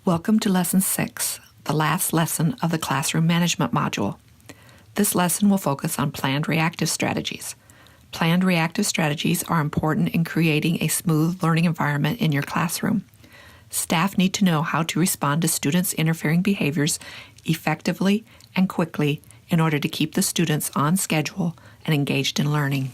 Welcome to Lesson 6, the last lesson of the Classroom Management module. This lesson will focus on planned reactive strategies. Planned reactive strategies are important in creating a smooth learning environment in your classroom. Staff need to know how to respond to students' interfering behaviors effectively and quickly in order to keep the students on schedule and engaged in learning.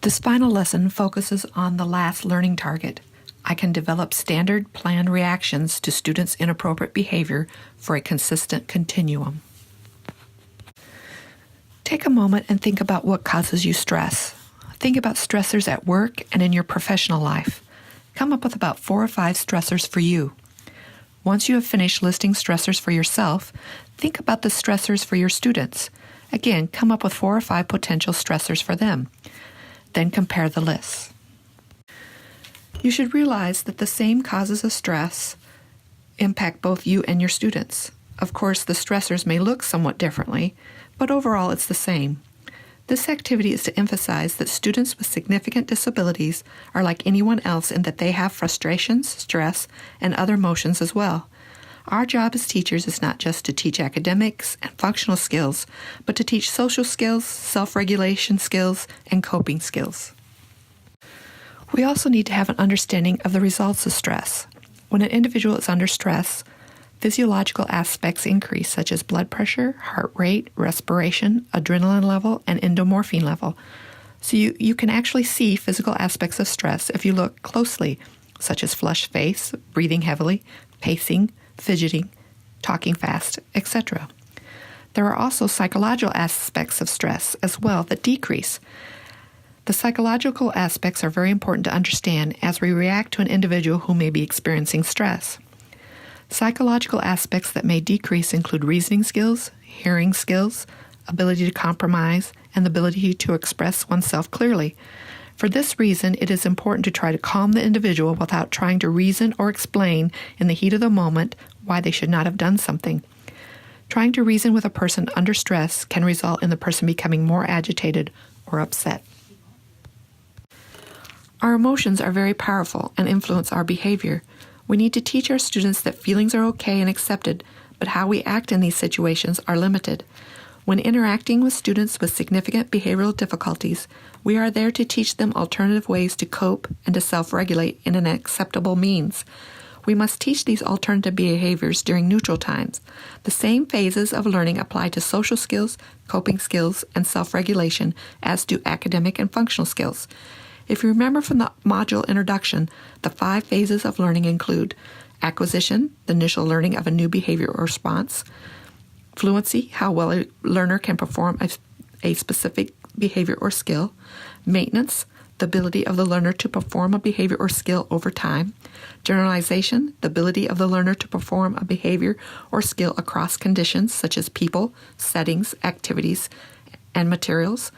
This final lesson focuses on the last learning target. I can develop standard planned reactions to students' inappropriate behavior for a consistent continuum. Take a moment and think about what causes you stress. Think about stressors at work and in your professional life. Come up with about 4 or 5 stressors for you. Once you have finished listing stressors for yourself, think about the stressors for your students. Again, come up with 4 or 5 potential stressors for them. Then compare the lists. You should realize that the same causes of stress impact both you and your students. Of course, the stressors may look somewhat differently, but overall it's the same. This activity is to emphasize that students with significant disabilities are like anyone else in that they have frustrations, stress, and other emotions as well. Our job as teachers is not just to teach academics and functional skills, but to teach social skills, self-regulation skills, and coping skills. We also need to have an understanding of the results of stress. When an individual is under stress, physiological aspects increase, such as blood pressure, heart rate, respiration, adrenaline level, and endomorphine level. So you can actually see physical aspects of stress if you look closely, such as flushed face, breathing heavily, pacing, fidgeting, talking fast, etc. There are also psychological aspects of stress as well that decrease. The psychological aspects are very important to understand as we react to an individual who may be experiencing stress. Psychological aspects that may decrease include reasoning skills, hearing skills, ability to compromise, and the ability to express oneself clearly. For this reason, it is important to try to calm the individual without trying to reason or explain in the heat of the moment why they should not have done something. Trying to reason with a person under stress can result in the person becoming more agitated or upset. Our emotions are very powerful and influence our behavior. We need to teach our students that feelings are okay and accepted, but how we act in these situations are limited. When interacting with students with significant behavioral difficulties, we are there to teach them alternative ways to cope and to self-regulate in an acceptable means. We must teach these alternative behaviors during neutral times. The same phases of learning apply to social skills, coping skills, and self-regulation as do academic and functional skills. If you remember from the module introduction, the 5 phases of learning include acquisition, the initial learning of a new behavior or response; fluency, how well a learner can perform a specific behavior or skill; maintenance, the ability of the learner to perform a behavior or skill over time; generalization, the ability of the learner to perform a behavior or skill across conditions such as people, settings, activities, and materials;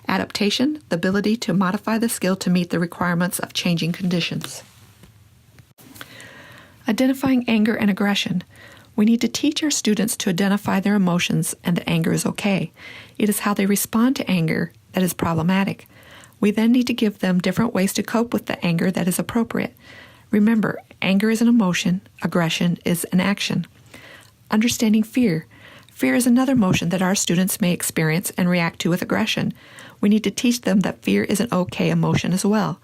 adaptation, the ability to modify the skill to meet the requirements of changing conditions. Identifying anger and aggression. We need to teach our students to identify their emotions and that anger is okay. It is how they respond to anger that is problematic. We then need to give them different ways to cope with the anger that is appropriate. Remember, anger is an emotion, aggression is an action. Understanding fear. Fear is another emotion that our students may experience and react to with aggression. We need to teach them that fear is an okay emotion as well.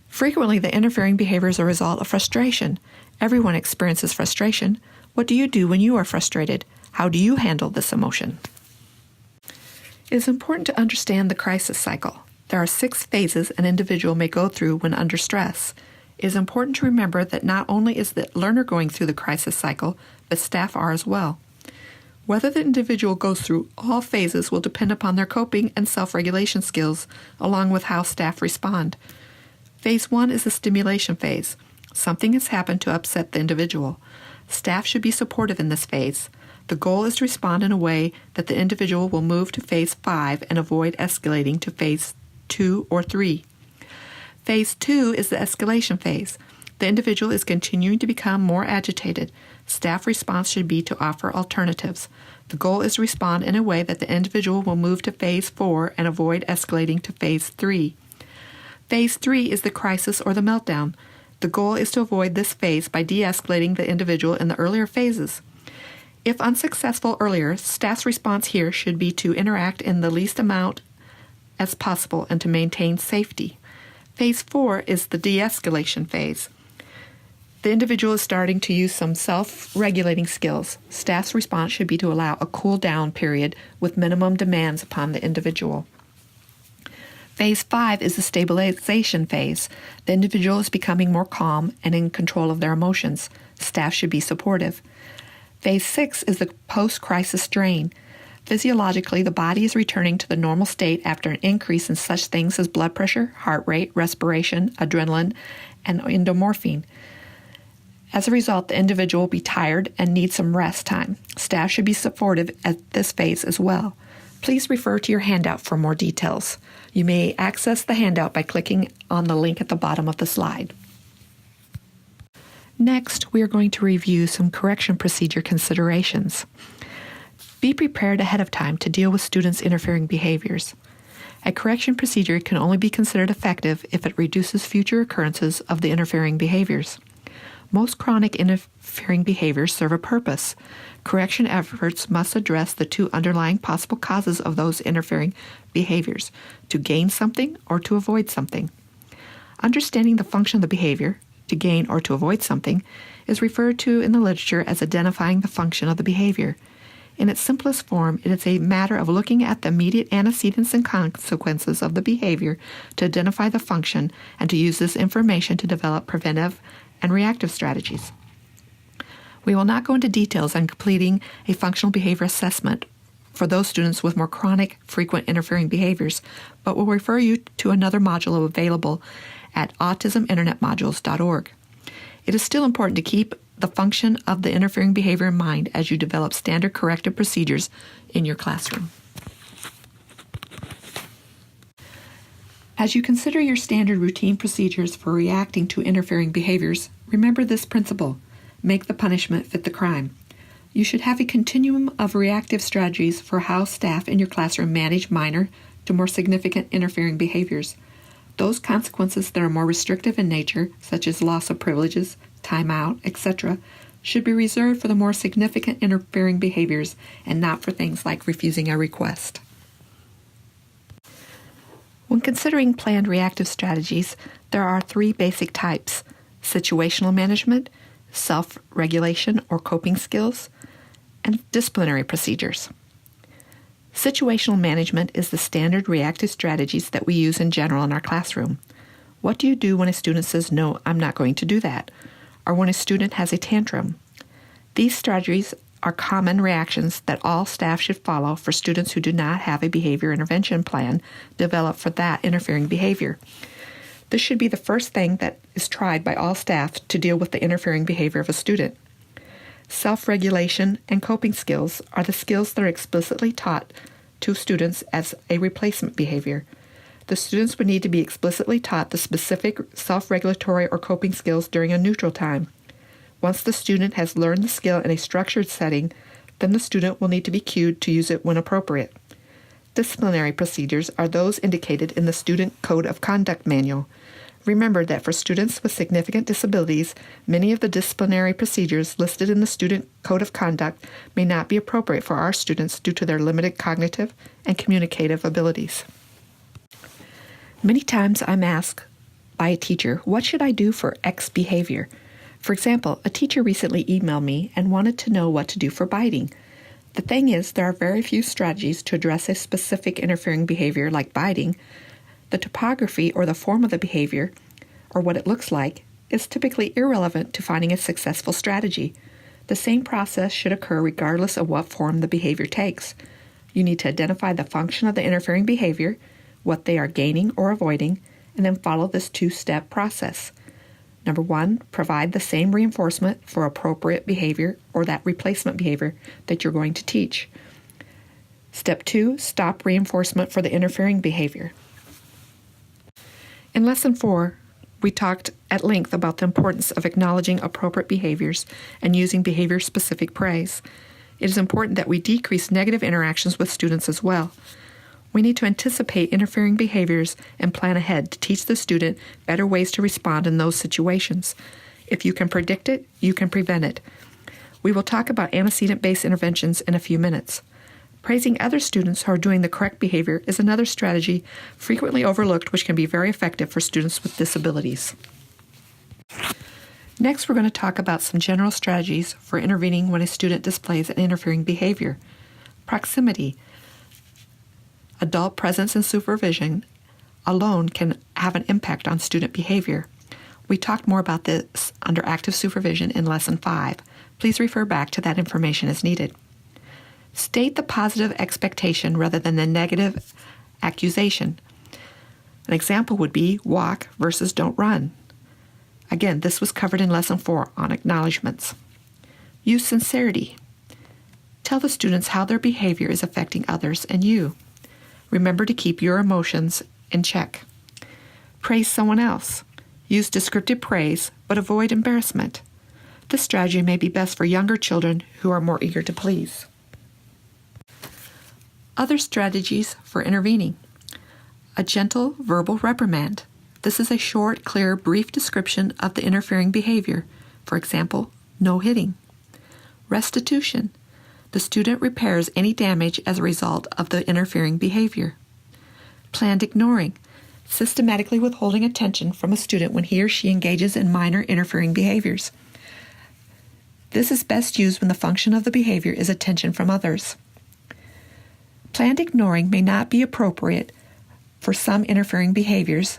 Frequently, the interfering behavior is a result of frustration. Everyone experiences frustration. What do you do when you are frustrated? How do you handle this emotion? It is important to understand the crisis cycle. There are 6 phases an individual may go through when under stress. It is important to remember that not only is the learner going through the crisis cycle, but staff are as well. Whether the individual goes through all phases will depend upon their coping and self-regulation skills, along with how staff respond. Phase 1 is the stimulation phase. Something has happened to upset the individual. Staff should be supportive in this phase. The goal is to respond in a way that the individual will move to phase 5 and avoid escalating to phase 2 or 3. Phase 2 is the escalation phase. The individual is continuing to become more agitated. Staff response should be to offer alternatives. The goal is to respond in a way that the individual will move to phase 4 and avoid escalating to phase 3. Phase 3 is the crisis or the meltdown. The goal is to avoid this phase by de-escalating the individual in the earlier phases. If unsuccessful earlier, staff's response here should be to interact in the least amount as possible and to maintain safety. Phase 4 is the de-escalation phase. The individual is starting to use some self-regulating skills. Staff's response should be to allow a cool-down period with minimum demands upon the individual. Phase 5 is the stabilization phase. The individual is becoming more calm and in control of their emotions. Staff should be supportive. Phase 6 is the post-crisis drain. Physiologically, the body is returning to the normal state after an increase in such things as blood pressure, heart rate, respiration, adrenaline, and endomorphine. As a result, the individual will be tired and need some rest time. Staff should be supportive at this phase as well. Please refer to your handout for more details. You may access the handout by clicking on the link at the bottom of the slide. Next, we are going to review some correction procedure considerations. Be prepared ahead of time to deal with students' interfering behaviors. A correction procedure can only be considered effective if it reduces future occurrences of the interfering behaviors. Most chronic interfering behaviors serve a purpose. Correction efforts must address the two underlying possible causes of those interfering behaviors, to gain something or to avoid something. Understanding the function of the behavior, to gain or to avoid something, is referred to in the literature as identifying the function of the behavior. In its simplest form, it is a matter of looking at the immediate antecedents and consequences of the behavior to identify the function and to use this information to develop preventive and reactive strategies. We will not go into details on completing a functional behavior assessment for those students with more chronic, frequent interfering behaviors, but will refer you to another module available at autisminternetmodules.org. It is still important to keep the function of the interfering behavior in mind as you develop standard corrective procedures in your classroom. As you consider your standard routine procedures for reacting to interfering behaviors, remember this principle: make the punishment fit the crime. You should have a continuum of reactive strategies for how staff in your classroom manage minor to more significant interfering behaviors. Those consequences that are more restrictive in nature, such as loss of privileges, timeout, etc., should be reserved for the more significant interfering behaviors and not for things like refusing a request. When considering planned reactive strategies, there are 3 basic types: situational management, self-regulation or coping skills, and disciplinary procedures. Situational management is the standard reactive strategies that we use in general in our classroom. What do you do when a student says, "No, I'm not going to do that," or when a student has a tantrum? These strategies are common reactions that all staff should follow for students who do not have a behavior intervention plan developed for that interfering behavior. This should be the first thing that is tried by all staff to deal with the interfering behavior of a student. Self-regulation and coping skills are the skills that are explicitly taught to students as a replacement behavior. The students would need to be explicitly taught the specific self-regulatory or coping skills during a neutral time. Once the student has learned the skill in a structured setting, then the student will need to be cued to use it when appropriate. Disciplinary procedures are those indicated in the Student Code of Conduct Manual. Remember that for students with significant disabilities, many of the disciplinary procedures listed in the Student Code of Conduct may not be appropriate for our students due to their limited cognitive and communicative abilities. Many times I'm asked by a teacher, what should I do for X behavior? For example, a teacher recently emailed me and wanted to know what to do for biting. The thing is, there are very few strategies to address a specific interfering behavior like biting. The topography or the form of the behavior, or what it looks like, is typically irrelevant to finding a successful strategy. The same process should occur regardless of what form the behavior takes. You need to identify the function of the interfering behavior, what they are gaining or avoiding, and then follow this 2-step process. Number 1, provide the same reinforcement for appropriate behavior or that replacement behavior that you're going to teach. Step 2, stop reinforcement for the interfering behavior. In Lesson 4, we talked at length about the importance of acknowledging appropriate behaviors and using behavior-specific praise. It is important that we decrease negative interactions with students as well. We need to anticipate interfering behaviors and plan ahead to teach the student better ways to respond in those situations. If you can predict it, you can prevent it. We will talk about antecedent-based interventions in a few minutes. Praising other students who are doing the correct behavior is another strategy frequently overlooked which can be very effective for students with disabilities. Next, we're going to talk about some general strategies for intervening when a student displays an interfering behavior. Proximity. Adult presence and supervision alone can have an impact on student behavior. We talked more about this under active supervision in Lesson 5. Please refer back to that information as needed. State the positive expectation rather than the negative accusation. An example would be walk versus don't run. Again, this was covered in Lesson 4 on acknowledgments. Use sincerity. Tell the students how their behavior is affecting others and you. Remember to keep your emotions in check. Praise someone else. Use descriptive praise, but avoid embarrassment. This strategy may be best for younger children who are more eager to please. Other strategies for intervening. A gentle verbal reprimand. This is a short, clear, brief description of the interfering behavior. For example, no hitting. Restitution. The student repairs any damage as a result of the interfering behavior. Planned ignoring. Systematically withholding attention from a student when he or she engages in minor interfering behaviors. This is best used when the function of the behavior is attention from others. Planned ignoring may not be appropriate for some interfering behaviors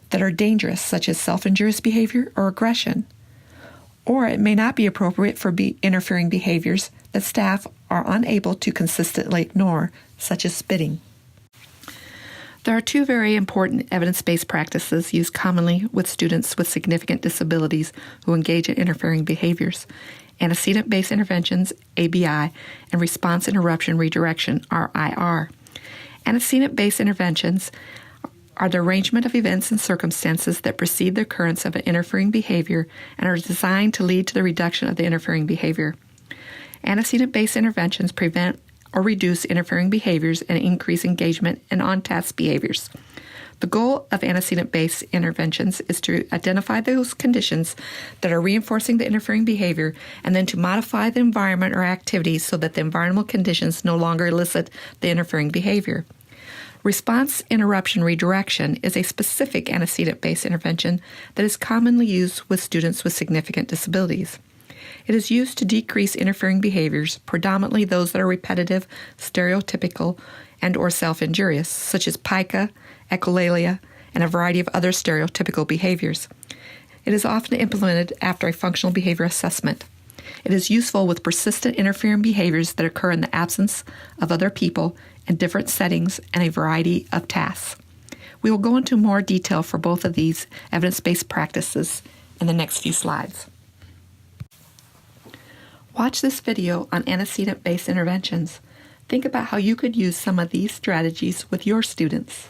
that are dangerous, such as self-injurious behavior or aggression, or it may not be appropriate for interfering behaviors that staff are unable to consistently ignore, such as spitting. There are two very important evidence-based practices used commonly with students with significant disabilities who engage in interfering behaviors: antecedent-based interventions, ABI, and response interruption redirection, RIR. Antecedent-based interventions are the arrangement of events and circumstances that precede the occurrence of an interfering behavior and are designed to lead to the reduction of the interfering behavior. Antecedent-based interventions prevent or reduce interfering behaviors and increase engagement in on-task behaviors. The goal of antecedent-based interventions is to identify those conditions that are reinforcing the interfering behavior and then to modify the environment or activities so that the environmental conditions no longer elicit the interfering behavior. Response interruption redirection is a specific antecedent-based intervention that is commonly used with students with significant disabilities. It is used to decrease interfering behaviors, predominantly those that are repetitive, stereotypical, and or self-injurious, such as pica, echolalia, and a variety of other stereotypical behaviors. It is often implemented after a functional behavior assessment. It is useful with persistent interfering behaviors that occur in the absence of other people in different settings and a variety of tasks. We will go into more detail for both of these evidence-based practices in the next few slides. Watch this video on antecedent-based interventions. Think about how you could use some of these strategies with your students.